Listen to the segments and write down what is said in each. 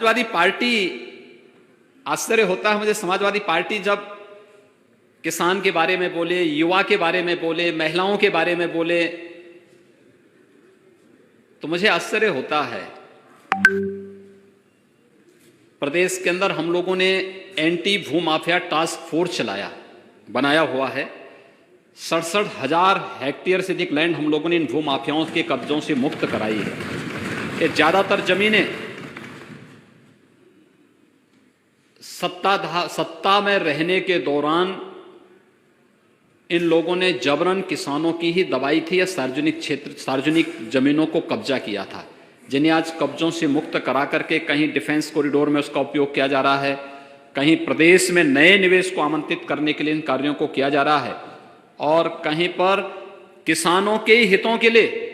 Samajwadi party, आश्चर्य होता है मुझे, समाजवादी पार्टी जब किसान के बारे में बोले, युवा के बारे में बोले, महिलाओं के बारे में बोले, तो मुझे आश्चर्य होता है। प्रदेश के अंदर हम लोगों ने एंटी भू माफिया टास्क फोर्स बनाया हुआ है। 67,000 हेक्टेयर से अधिक लैंड हम लोगों ने इन भू माफियाओं के कब्जों से मुक्त कराई है। ये ज्यादातर जमीनें सत्ता में रहने के दौरान इन लोगों ने जबरन किसानों की ही दबाई थी या सार्वजनिक जमीनों को कब्जा किया था, जिन्हें आज कब्जों से मुक्त करा करके कहीं डिफेंस कॉरिडोर में उसका उपयोग किया जा रहा है, कहीं प्रदेश में नए निवेश को आमंत्रित करने के लिए इन कार्यों को किया जा रहा है, और कहीं पर किसानों के हितों के लिए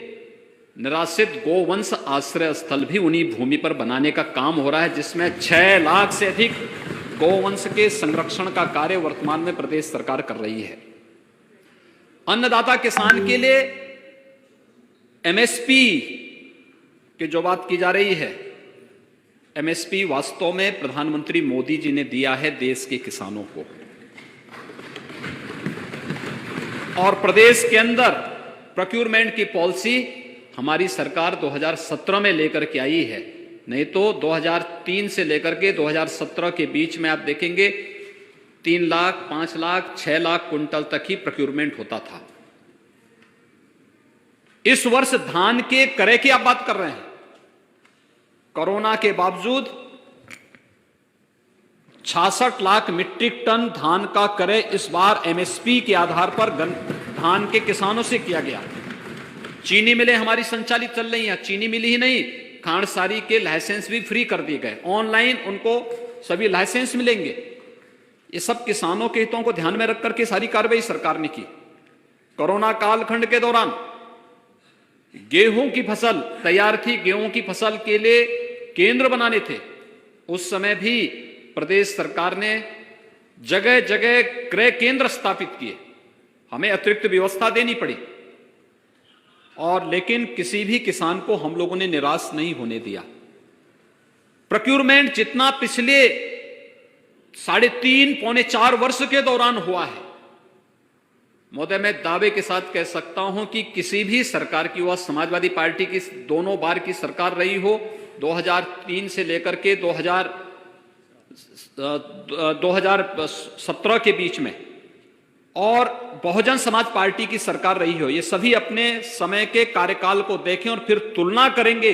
निराश्रित गोवंश आश्रय स्थल भी उन्हीं भूमि पर बनाने का काम हो रहा है, जिसमें 6 लाख से अधिक गोवंश के संरक्षण का कार्य वर्तमान में प्रदेश सरकार कर रही है। अन्नदाता किसान के लिए एमएसपी की जो बात की जा रही है, एमएसपी वास्तव में प्रधानमंत्री मोदी जी ने दिया है देश के किसानों को, और प्रदेश के अंदर प्रोक्यूरमेंट की पॉलिसी हमारी सरकार 2017 में लेकर के आई है। नहीं तो 2003 से लेकर के 2017 के बीच में आप देखेंगे 3 लाख, 5 लाख, 6 लाख कुंटल तक ही प्रोक्यूरमेंट होता था। इस वर्ष धान के क्रय की आप बात कर रहे हैं, कोरोना के बावजूद 66 लाख मीट्रिक टन धान का क्रय इस बार एमएसपी के आधार पर धान के किसानों से किया गया। चीनी मिलें हमारी संचालित चल रही हैं, चीनी मिली ही नहीं, खांडसारी के लाइसेंस भी फ्री कर दिए गए, ऑनलाइन उनको सभी लाइसेंस मिलेंगे। ये सब किसानों के हितों को ध्यान में रख करके सारी कार्रवाई सरकार ने की। कोरोना कालखंड के दौरान गेहूं की फसल तैयार थी, गेहूं की फसल के लिए केंद्र बनाने थे, उस समय भी प्रदेश सरकार ने जगह जगह क्रय केंद्र स्थापित किए, हमें अतिरिक्त व्यवस्था देनी पड़ी, और लेकिन किसी भी किसान को हम लोगों ने निराश नहीं होने दिया। प्रोक्यूरमेंट जितना पिछले 3.5 पौने 4 वर्ष के दौरान हुआ है, महोदय मैं दावे के साथ कह सकता हूं कि किसी भी सरकार की, वह समाजवादी पार्टी की दोनों बार की सरकार रही हो, 2003 से लेकर के 2017 के बीच में, और बहुजन समाज पार्टी की सरकार रही हो, ये सभी अपने समय के कार्यकाल को देखें और फिर तुलना करेंगे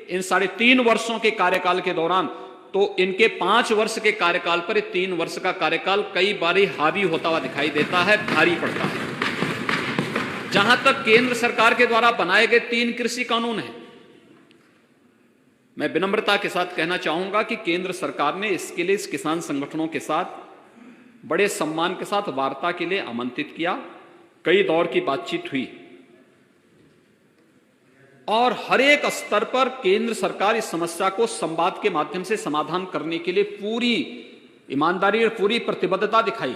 इन 3.5 वर्षों के कार्यकाल के दौरान, तो इनके 5 वर्ष के कार्यकाल पर 3 वर्ष का कार्यकाल कई बारी हावी होता हुआ दिखाई देता है, भारी पड़ता है। जहां तक केंद्र सरकार के द्वारा बनाए गए 3 कृषि कानून हैं, मैं विनम्रता के साथ कहना चाहूंगा कि केंद्र सरकार ने इसके लिए इस किसान संगठनों के साथ बड़े सम्मान के साथ वार्ता के लिए आमंत्रित किया, कई दौर की बातचीत हुई, और हर एक स्तर पर केंद्र सरकार इस समस्या को संवाद के माध्यम से समाधान करने के लिए पूरी ईमानदारी और पूरी प्रतिबद्धता दिखाई।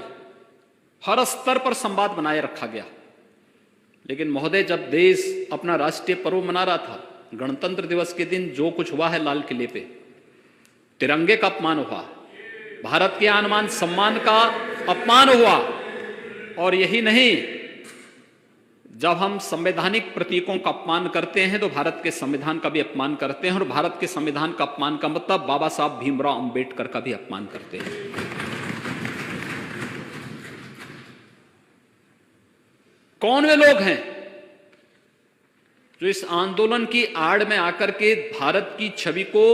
हर स्तर पर संवाद बनाए रखा गया। लेकिन महोदय, जब देश अपना राष्ट्रीय पर्व मना रहा था, गणतंत्र दिवस के दिन जो कुछ हुआ है लाल किले पे, तिरंगे का अपमान हुआ, भारत के आन बान सम्मान का अपमान हुआ, और यही नहीं, जब हम संवैधानिक प्रतीकों का अपमान करते हैं तो भारत के संविधान का भी अपमान करते हैं, और भारत के संविधान का अपमान का मतलब बाबा साहब भीमराव अंबेडकर का भी अपमान करते हैं। कौन वे लोग हैं जो इस आंदोलन की आड़ में आकर के भारत की छवि को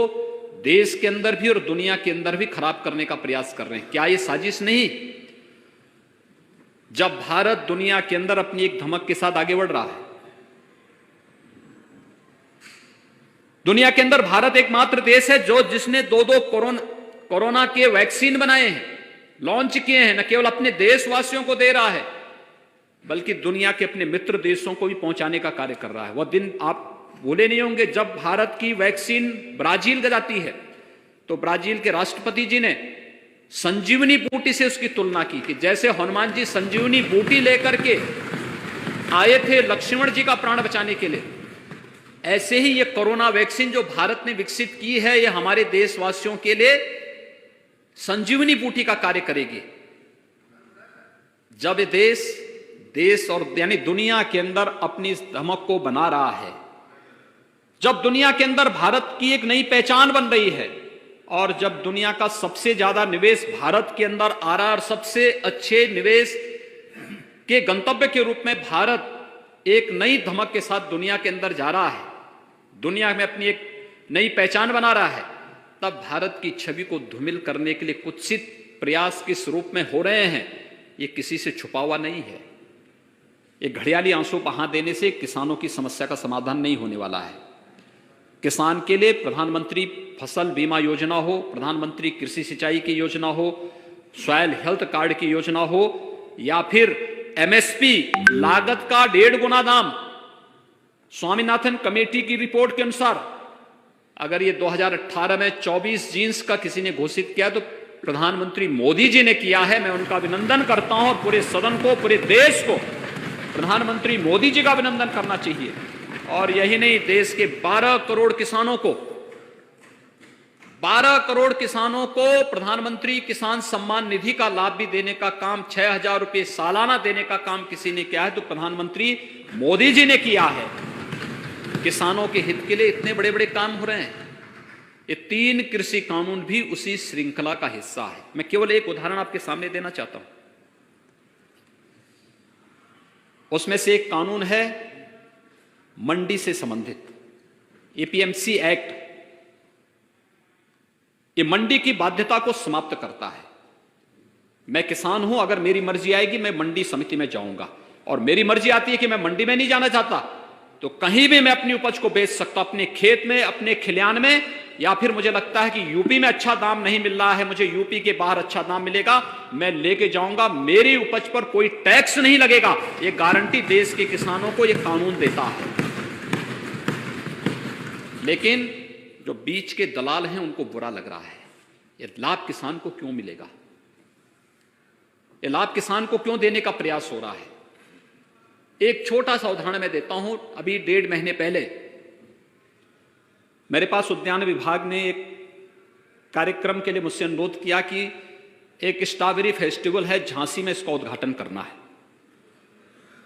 देश के अंदर भी और दुनिया के अंदर भी खराब करने का प्रयास कर रहे हैं? क्या ये साजिश नहीं? जब भारत दुनिया के अंदर अपनी एक धमक के साथ आगे बढ़ रहा है, दुनिया के अंदर भारत एकमात्र देश है जिसने 2 कोरोना के वैक्सीन बनाए हैं, लॉन्च किए हैं, न केवल अपने देशवासियों को दे रहा है बल्कि दुनिया के अपने मित्र देशों को भी पहुंचाने का कार्य कर रहा है। वह दिन आप भूले नहीं होंगे जब भारत की वैक्सीन ब्राजील में जाती है तो ब्राजील के राष्ट्रपति जी ने संजीवनी बूटी से उसकी तुलना की कि जैसे हनुमान जी संजीवनी बूटी लेकर के आए थे लक्ष्मण जी का प्राण बचाने के लिए, ऐसे ही ये कोरोना वैक्सीन जो भारत ने विकसित की है, ये हमारे देशवासियों के लिए संजीवनी बूटी का कार्य करेगी। जब ये देश और यानी दुनिया के अंदर अपनी इस धमक को बना रहा है, जब दुनिया के अंदर भारत की एक नई पहचान बन रही है, और जब दुनिया का सबसे ज्यादा निवेश भारत के अंदर आ रहा है, और सबसे अच्छे निवेश के गंतव्य के रूप में भारत एक नई धमक के साथ दुनिया के अंदर जा रहा है, दुनिया में अपनी एक नई पहचान बना रहा है, तब भारत की छवि को धूमिल करने के लिए कुत्सित प्रयास किस रूप में हो रहे हैं, ये किसी से छुपा हुआ नहीं है। ये घड़ियाली आंसू बहा देने से किसानों की समस्या का समाधान नहीं होने वाला है। किसान के लिए प्रधानमंत्री फसल बीमा योजना हो, प्रधानमंत्री कृषि सिंचाई की योजना हो, सॉयल हेल्थ कार्ड की योजना हो, या फिर एमएसपी लागत का 1.5 गुना दाम, स्वामीनाथन कमेटी की रिपोर्ट के अनुसार अगर ये 2018 में 24 जींस का किसी ने घोषित किया तो प्रधानमंत्री मोदी जी ने किया है। मैं उनका अभिनंदन करता हूं, और पूरे सदन को, पूरे देश को प्रधानमंत्री मोदी जी का अभिनंदन करना चाहिए। और यही नहीं, देश के 12 करोड़ किसानों को प्रधानमंत्री किसान सम्मान निधि का लाभ भी देने का काम, 6,000 रुपए सालाना देने का काम किसी ने किया है तो प्रधानमंत्री मोदी जी ने किया है। किसानों के हित के लिए इतने बड़े बड़े काम हो रहे हैं। ये 3 कृषि कानून भी उसी श्रृंखला का हिस्सा है। मैं केवल एक उदाहरण आपके सामने देना चाहता हूं। उसमें से एक कानून है मंडी से संबंधित, एपीएमसी एक्ट। ये मंडी की बाध्यता को समाप्त करता है। मैं किसान हूं, अगर मेरी मर्जी आएगी मैं मंडी समिति में जाऊंगा, और मेरी मर्जी आती है कि मैं मंडी में नहीं जाना चाहता तो कहीं भी मैं अपनी उपज को बेच सकता, अपने खेत में, अपने खलिहान में, या फिर मुझे लगता है कि यूपी में अच्छा दाम नहीं मिल रहा है, मुझे यूपी के बाहर अच्छा दाम मिलेगा, मैं लेके जाऊंगा, मेरी उपज पर कोई टैक्स नहीं लगेगा। ये गारंटी देश के किसानों को ये कानून देता है। लेकिन जो बीच के दलाल हैं उनको बुरा लग रहा है। ये लाभ किसान को क्यों मिलेगा, ये लाभ किसान को क्यों देने का प्रयास हो रहा है। एक छोटा सा उदाहरण मैं देता हूं। अभी 1.5 महीने पहले मेरे पास उद्यान विभाग ने एक कार्यक्रम के लिए मुझसे अनुरोध किया कि एक स्ट्रॉबेरी फेस्टिवल है झांसी में, इसका उद्घाटन करना है।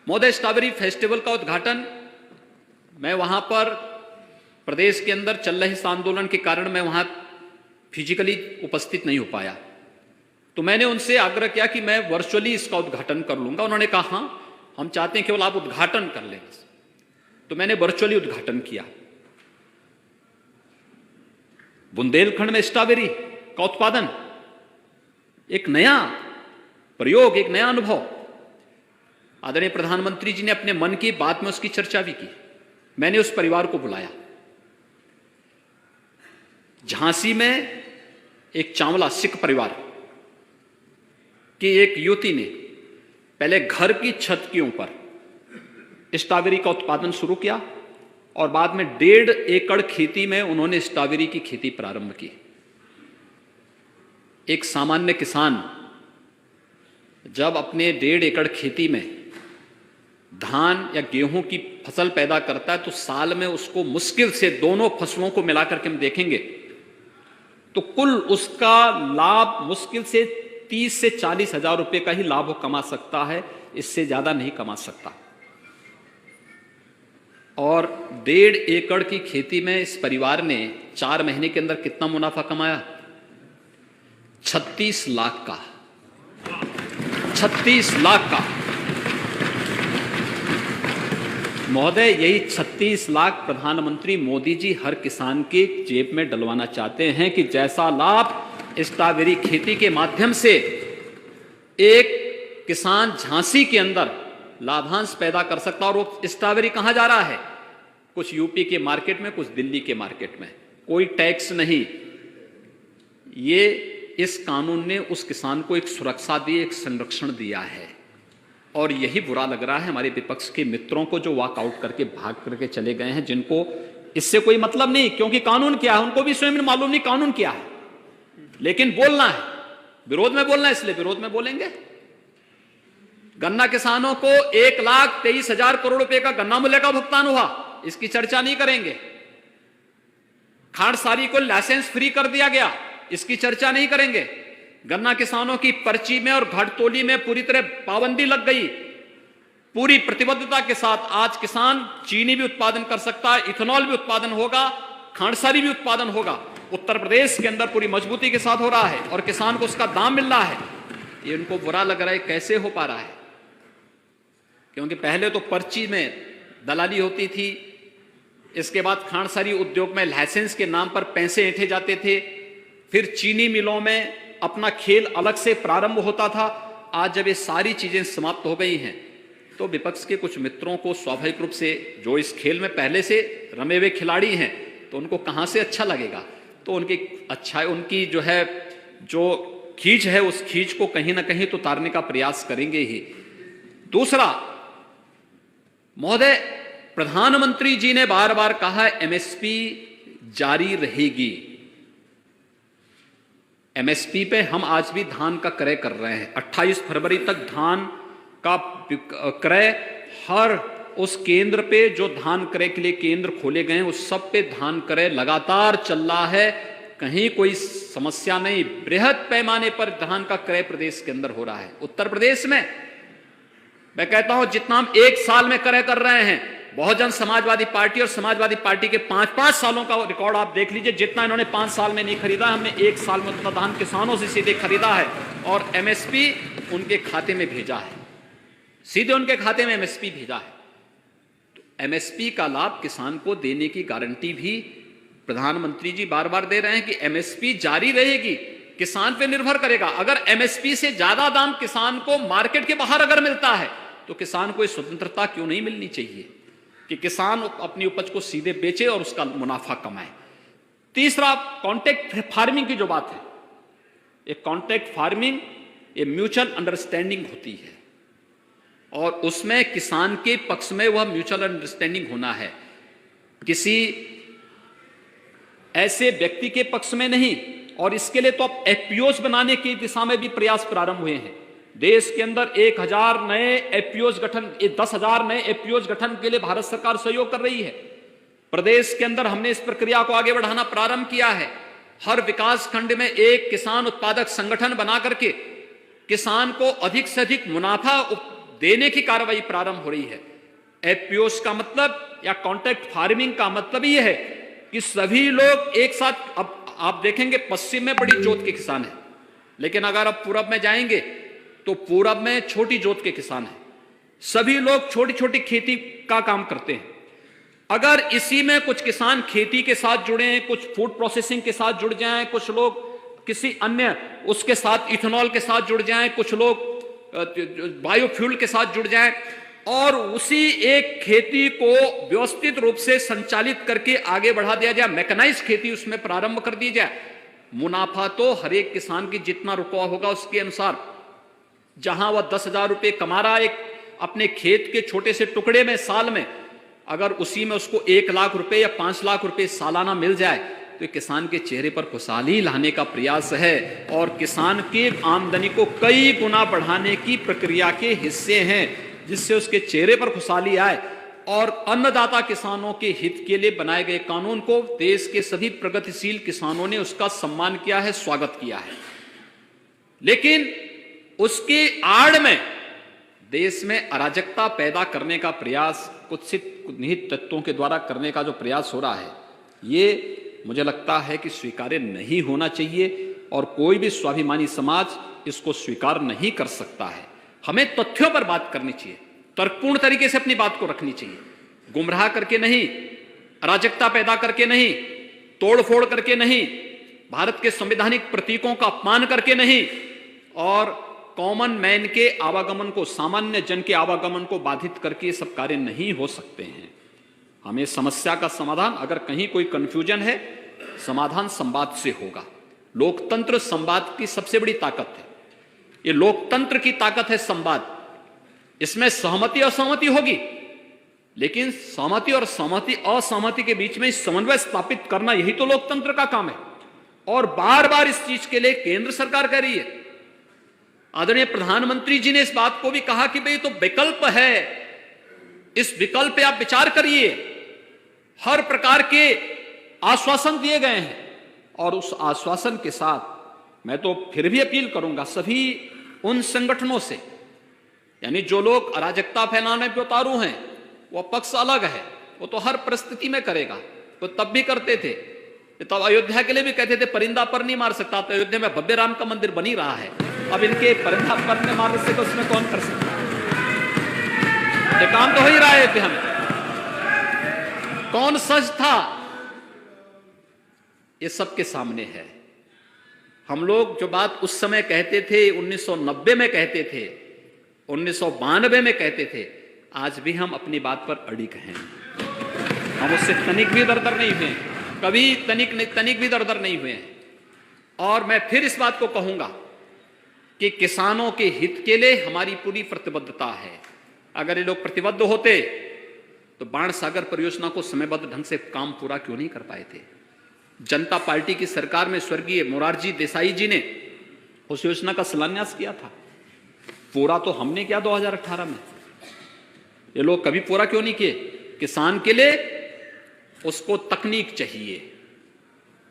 महोदय, स्ट्रॉबेरी फेस्टिवल का उद्घाटन, मैं वहां पर प्रदेश के अंदर चल रहे इस आंदोलन के कारण मैं वहां फिजिकली उपस्थित नहीं हो पाया, तो मैंने उनसे आग्रह किया कि मैं वर्चुअली इसका उद्घाटन कर लूंगा। उन्होंने कहा हाँ, हम चाहते हैं केवल आप उद्घाटन कर लें। तो मैंने वर्चुअली उद्घाटन किया। बुंदेलखंड में स्ट्रॉबेरी का उत्पादन, एक नया प्रयोग, एक नया अनुभव। आदरणीय प्रधानमंत्री जी ने अपने मन की बात में उसकी चर्चा भी की। मैंने उस परिवार को बुलाया। झांसी में एक चावला सिख परिवार की एक युवती ने पहले घर की छत के ऊपर स्ट्रॉबेरी का उत्पादन शुरू किया, और बाद में 1.5 एकड़ खेती में उन्होंने स्ट्रॉबेरी की खेती प्रारंभ की। एक सामान्य किसान जब अपने 1.5 एकड़ खेती में धान या गेहूं की फसल पैदा करता है तो साल में उसको मुश्किल से दोनों फसलों को मिलाकर के हम देखेंगे तो कुल उसका लाभ मुश्किल से 30 से 40 हजार रुपए का ही लाभ वो कमा सकता है, इससे ज्यादा नहीं कमा सकता। और 1.5 एकड़ की खेती में इस परिवार ने 4 महीने के अंदर कितना मुनाफा कमाया? 36 लाख का। 36 लाख का। महोदय, यही 36 लाख प्रधानमंत्री मोदी जी हर किसान के जेब में डलवाना चाहते हैं कि जैसा लाभ स्ट्रॉबेरी खेती के माध्यम से एक किसान झांसी के अंदर लाभांश पैदा कर सकता। और वो स्ट्रॉबेरी कहां जा रहा है? कुछ यूपी के मार्केट में, कुछ दिल्ली के मार्केट में, कोई टैक्स नहीं। ये इस कानून ने उस किसान को एक सुरक्षा दी, एक संरक्षण दिया है। और यही बुरा लग रहा है हमारे विपक्ष के मित्रों को जो वॉकआउट करके भाग करके चले गए हैं, जिनको इससे कोई मतलब नहीं, क्योंकि कानून क्या है उनको भी स्वयं मालूम नहीं कानून क्या है, लेकिन बोलना है, विरोध में बोलना है, इसलिए विरोध में बोलेंगे। गन्ना किसानों को 1,23,000 करोड़ रुपए का गन्ना मूल्य का भुगतान हुआ। इसकी चर्चा नहीं करेंगे। खांडसारी को लाइसेंस फ्री कर दिया गया, इसकी चर्चा नहीं करेंगे। गन्ना किसानों की पर्ची में और घटतोली में पूरी तरह पाबंदी लग गई। पूरी प्रतिबद्धता के साथ आज किसान चीनी भी उत्पादन कर सकता है, इथेनॉल भी उत्पादन होगा, खांडसारी भी उत्पादन होगा। उत्तर प्रदेश के अंदर पूरी मजबूती के साथ हो रहा है और किसान को उसका दाम मिल रहा है। ये उनको बुरा लग रहा है, कैसे हो पा रहा है? क्योंकि पहले तो पर्ची में दलाली होती थी, इसके बाद खांडसारी उद्योग में लाइसेंस के नाम पर पैसे ऐंठे जाते थे, फिर चीनी मिलों में अपना खेल अलग से प्रारंभ होता था। आज जब ये सारी चीजें समाप्त हो गई हैं तो विपक्ष के कुछ मित्रों को स्वाभाविक रूप से, जो इस खेल में पहले से रमे हुए खिलाड़ी हैं, तो उनको कहां से अच्छा लगेगा? तो उनकी जो खींच है, उस खींच को कहीं ना कहीं तो उतारने का प्रयास करेंगे ही। दूसरा, महोदय, प्रधानमंत्री जी ने बार बार कहा एमएसपी जारी रहेगी। एमएसपी पे हम आज भी धान का क्रय कर रहे हैं। 28 फरवरी तक धान का क्रय हर उस केंद्र पे जो धान क्रय के लिए केंद्र खोले गए हैं उस सब पे धान क्रय लगातार चल रहा है, कहीं कोई समस्या नहीं। बृहद पैमाने पर धान का क्रय प्रदेश के अंदर हो रहा है। उत्तर प्रदेश में मैं कहता हूं जितना हम एक साल में क्रय कर रहे हैं, बहुजन समाजवादी पार्टी और समाजवादी पार्टी के 5-5 सालों का रिकॉर्ड आप देख लीजिए, जितना इन्होंने 5 साल में नहीं खरीदा, हमने एक साल में उतना धान किसानों से सीधे खरीदा है और एमएसपी उनके खाते में भेजा है, सीधे उनके खाते में एमएसपी भेजा है। तो एमएसपी का लाभ किसान को देने की गारंटी भी प्रधानमंत्री जी बार बार दे रहे हैं कि एमएसपी जारी रहेगी, किसान पे निर्भर करेगा। अगर एमएसपी से ज्यादा दाम किसान को मार्केट के बाहर अगर मिलता है तो किसान को स्वतंत्रता क्यों नहीं मिलनी चाहिए कि किसान अपनी उपज को सीधे बेचे और उसका मुनाफा कमाए। तीसरा, कॉन्ट्रैक्ट फार्मिंग की जो बात है, ये कॉन्ट्रैक्ट फार्मिंग ये म्यूचुअल अंडरस्टैंडिंग होती है और उसमें किसान के पक्ष में वह म्यूचुअल अंडरस्टैंडिंग होना है, किसी ऐसे व्यक्ति के पक्ष में नहीं। और इसके लिए तो अब एफपीओज बनाने की दिशा में भी प्रयास प्रारंभ हुए हैं। देश के अंदर 1000 नए एफपीओज गठन, 10,000 नए एफपीओज गठन के लिए भारत सरकार सहयोग कर रही है। प्रदेश के अंदर हमने इस प्रक्रिया को आगे बढ़ाना प्रारंभ किया है। हर विकास खंड में एक किसान उत्पादक संगठन बना करके किसान को अधिक से अधिक मुनाफा देने की कार्रवाई प्रारंभ हो रही है। एफपीओज का मतलब या कॉन्ट्रैक्ट फार्मिंग का मतलब यह है कि सभी लोग एक साथ, अब आप देखेंगे पश्चिम में बड़ी जोत के किसान हैं, लेकिन अगर आप पूरब में जाएंगे तो पूरब में छोटी जोत के किसान हैं। सभी लोग छोटी छोटी खेती का काम करते हैं। अगर इसी में कुछ किसान खेती के साथ जुड़े, कुछ फूड प्रोसेसिंग के साथ जुड़ जाएं, कुछ लोग किसी अन्य उसके साथ इथेनॉल के साथ जुड़ जाएं, कुछ लोग बायोफ्यूल के साथ जुड़ जाएं और उसी एक खेती को व्यवस्थित रूप से संचालित करके आगे बढ़ा दिया जाए, मैकेनाइज खेती उसमें प्रारंभ कर दी जाए, मुनाफा तो हर एक किसान की जितना रुपया होगा उसके अनुसार, जहां वह 10,000 रुपये कमा रहा है एक अपने खेत के छोटे से टुकड़े में साल में, अगर उसी में उसको 1 लाख रुपए या 5 लाख रुपए सालाना मिल जाए तो किसान के चेहरे पर खुशहाली लाने का प्रयास है और किसान की आमदनी को कई गुना बढ़ाने की प्रक्रिया के हिस्से हैं, जिससे उसके चेहरे पर खुशहाली आए। और अन्नदाता किसानों के हित के लिए बनाए गए कानून को देश के सभी प्रगतिशील किसानों ने उसका सम्मान किया है, स्वागत किया है। लेकिन उसके आड़ में देश में अराजकता पैदा करने का प्रयास कुत्सित निहित तत्वों के द्वारा करने का जो प्रयास हो रहा है, ये मुझे लगता है कि स्वीकार्य नहीं होना चाहिए और कोई भी स्वाभिमानी समाज इसको स्वीकार नहीं कर सकता है। हमें तथ्यों पर बात करनी चाहिए, तर्कपूर्ण तरीके से अपनी बात को रखनी चाहिए, गुमराह करके नहीं, अराजकता पैदा करके नहीं, तोड़फोड़ करके नहीं, भारत के संवैधानिक प्रतीकों का अपमान करके नहीं और कॉमन मैन के आवागमन को, सामान्य जन के आवागमन को बाधित करके ये सब कार्य नहीं हो सकते हैं। हमें समस्या का समाधान, अगर कहीं कोई कंफ्यूजन है, समाधान संवाद से होगा। लोकतंत्र संवाद की सबसे बड़ी ताकत है। ये लोकतंत्र की ताकत है संवाद। इसमें सहमति असहमति होगी, लेकिन सहमति और सहमति असहमति के बीच में समन्वय स्थापित करना, यही तो लोकतंत्र का काम है। और बार बार इस चीज के लिए केंद्र सरकार कह रही है। आदरणीय प्रधानमंत्री जी ने इस बात को भी कहा कि भाई तो विकल्प है, इस विकल्प पे आप विचार करिए। हर प्रकार के आश्वासन दिए गए हैं। और उस आश्वासन के साथ मैं तो फिर भी अपील करूंगा सभी उन संगठनों से, यानी जो लोग अराजकता फैलाने पे उतारू हैं, वो पक्ष अलग है, वो तो हर परिस्थिति में करेगा, वो तब भी करते थे। तब अयोध्या के लिए भी कहते थे परिंदा पर नहीं मार सकता, तो अयोध्या में भव्य राम का मंदिर बन ही रहा है। अब इनके परिंदा पर में मारने से तो उसमें कौन कर सकता है? ये काम तो हो ही रहा है अयोध्या में। कौन सच था ये सबके सामने है। हम लोग जो बात उस समय कहते थे, 1990 में कहते थे, 1992 में कहते थे, आज भी हम अपनी बात पर अड़िग हैं। हम उससे तनिक भी दरदर नहीं हुए, कभी तनिक भी दरदर नहीं हुए हैं। और मैं फिर इस बात को कहूंगा कि किसानों के हित के लिए हमारी पूरी प्रतिबद्धता है। अगर ये लोग प्रतिबद्ध होते तो बाण सागर परियोजना को समयबद्ध ढंग से काम पूरा क्यों नहीं कर पाए थे? जनता पार्टी की सरकार में स्वर्गीय मोरारजी देसाई जी ने उस योजना का शिलान्यास किया था। पूरा तो हमने किया 2018 में। ये लोग कभी पूरा क्यों नहीं किए? किसान के लिए उसको तकनीक चाहिए,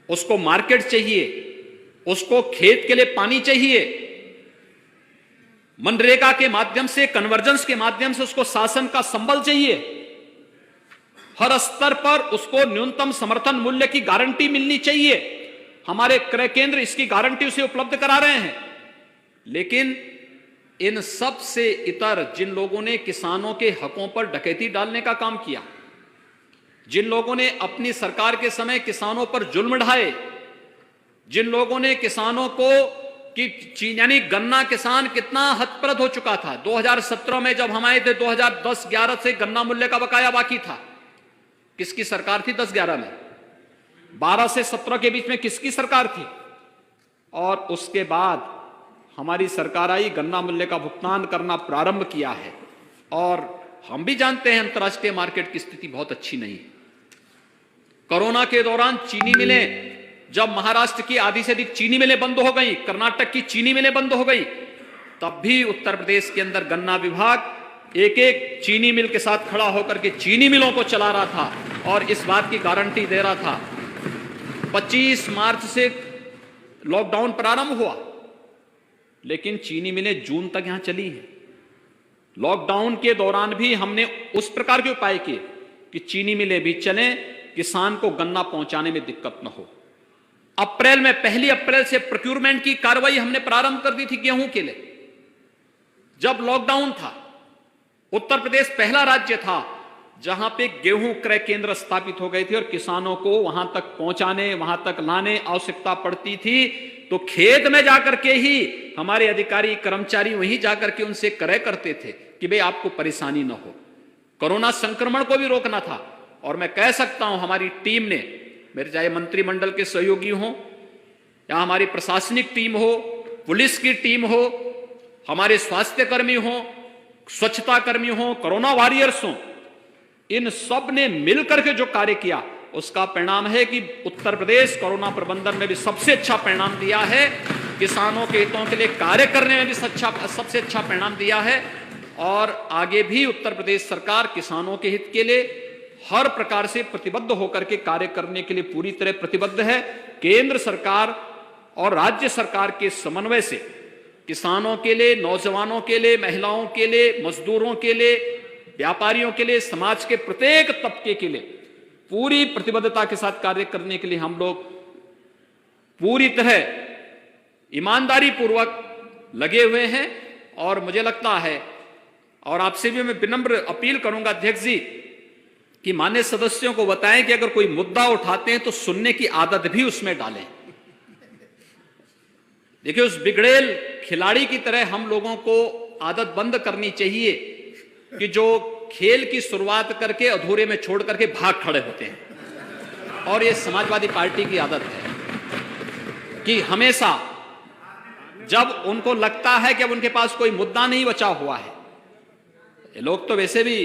उसको मार्केट चाहिए, उसको खेत के लिए पानी चाहिए, मनरेगा के माध्यम से, कन्वर्जेंस के माध्यम से उसको शासन का संबल चाहिए, हर स्तर पर उसको न्यूनतम समर्थन मूल्य की गारंटी मिलनी चाहिए। हमारे क्रय केंद्र इसकी गारंटी उसे उपलब्ध करा रहे हैं। लेकिन इन सब से इतर जिन लोगों ने किसानों के हकों पर डकैती डालने का काम किया, जिन लोगों ने अपनी सरकार के समय किसानों पर जुल्म ढाए, जिन लोगों ने किसानों को यानी गन्ना किसान कितना हतप्रद हो चुका था। 2017 में जब हम आए थे, 2010-11 से गन्ना मूल्य का बकाया बाकी था। किसकी सरकार थी 10-11 में? 12 से 17 के बीच में किसकी सरकार थी? और उसके बाद हमारी सरकार आई, गन्ना मूल्य का भुगतान करना प्रारंभ किया है। और हम भी जानते हैं अंतर्राष्ट्रीय मार्केट की स्थिति बहुत अच्छी नहीं है। कोरोना के दौरान चीनी मिलें, जब महाराष्ट्र की आधी से अधिक चीनी मिलें बंद हो गई, कर्नाटक की चीनी मिलें बंद हो गई, तब भी उत्तर प्रदेश के अंदर गन्ना विभाग एक एक चीनी मिल के साथ खड़ा होकर के चीनी मिलों को चला रहा था और इस बात की गारंटी दे रहा था। 25 मार्च से लॉकडाउन प्रारंभ हुआ, लेकिन चीनी मिलें जून तक यहां चली हैं। लॉकडाउन के दौरान भी हमने उस प्रकार के उपाय किए कि चीनी मिलें भी चलें, किसान को गन्ना पहुंचाने में दिक्कत न हो। अप्रैल में, 1 अप्रैल से प्रोक्यूरमेंट की कार्रवाई हमने प्रारंभ कर दी थी गेहूं के लिए। जब लॉकडाउन था, उत्तर प्रदेश पहला राज्य था जहां पे गेहूं क्रय केंद्र स्थापित हो गए थे और किसानों को वहां तक पहुंचाने, वहां तक लाने आवश्यकता पड़ती थी तो खेत में जाकर के ही हमारे अधिकारी कर्मचारी वहीं जाकर के उनसे क्रय करते थे कि भाई आपको परेशानी ना हो। कोरोना संक्रमण को भी रोकना था। और मैं कह सकता हूं हमारी टीम ने, मेरे चाहे मंत्रिमंडल के सहयोगी हों या हमारी प्रशासनिक टीम हो, पुलिस की टीम हो, हमारे स्वास्थ्य कर्मी हो, स्वच्छता कर्मी हो, कोरोना वॉरियर्स हो, इन सब ने मिलकर के जो कार्य किया उसका परिणाम है कि उत्तर प्रदेश कोरोना प्रबंधन में भी सबसे अच्छा परिणाम दिया है, किसानों के हितों के लिए कार्य करने में भी सबसे अच्छा परिणाम दिया है। और आगे भी उत्तर प्रदेश सरकार किसानों के हित के लिए हर प्रकार से प्रतिबद्ध होकर के कार्य करने के लिए पूरी तरह प्रतिबद्ध है। केंद्र सरकार और राज्य सरकार के समन्वय से किसानों के लिए, नौजवानों के लिए, महिलाओं के लिए, मजदूरों के लिए, व्यापारियों के लिए, समाज के प्रत्येक तबके के लिए पूरी प्रतिबद्धता के साथ कार्य करने के लिए हम लोग पूरी तरह ईमानदारी पूर्वक लगे हुए हैं। और मुझे लगता है, और आपसे भी मैं विनम्र अपील करूंगा अध्यक्ष जी, कि मान्य सदस्यों को बताएं कि अगर कोई मुद्दा उठाते हैं तो सुनने की आदत भी उसमें डालें। देखिए, उस बिगड़ेल खिलाड़ी की तरह हम लोगों को आदत बंद करनी चाहिए कि जो खेल की शुरुआत करके अधूरे में छोड़ करके भाग खड़े होते हैं। और ये समाजवादी पार्टी की आदत है कि हमेशा जब उनको लगता है कि अब उनके पास कोई मुद्दा नहीं बचा हुआ है, ये लोग तो वैसे भी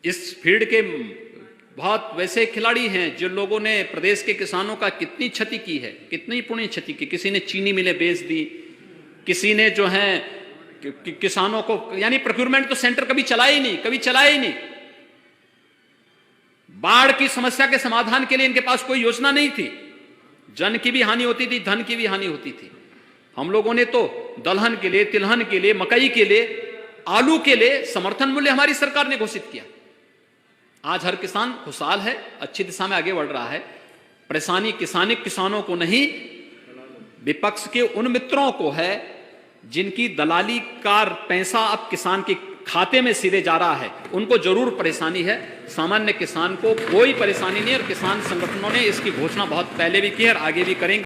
इस फील्ड के बहुत वैसे खिलाड़ी हैं जिन लोगों ने प्रदेश के किसानों का कितनी क्षति की है, कितनी पुण्य क्षति की। किसी ने चीनी मिलें बेच दी, किसी ने जो है किसानों को, यानी प्रोक्यूरमेंट तो सेंटर कभी चलाया ही नहीं, कभी चलाया ही नहीं। बाढ़ की समस्या के समाधान के लिए इनके पास कोई योजना नहीं थी। जन की भी हानि होती थी, धन की भी हानि होती थी। हम लोगों ने तो दलहन के लिए, तिलहन के लिए, मकई के लिए, आलू के लिए समर्थन मूल्य हमारी सरकार ने घोषित किया। आज हर किसान खुशहाल है, अच्छी दिशा में आगे बढ़ रहा है। परेशानी किसानों को नहीं, विपक्ष के उन मित्रों को है जिनकी दलाली का पैसा अब किसान के खाते में सीधे जा रहा है, उनको जरूर परेशानी है। सामान्य किसान को कोई परेशानी नहीं है और किसान संगठनों ने इसकी घोषणा बहुत पहले भी की है और आगे भी करेंगे।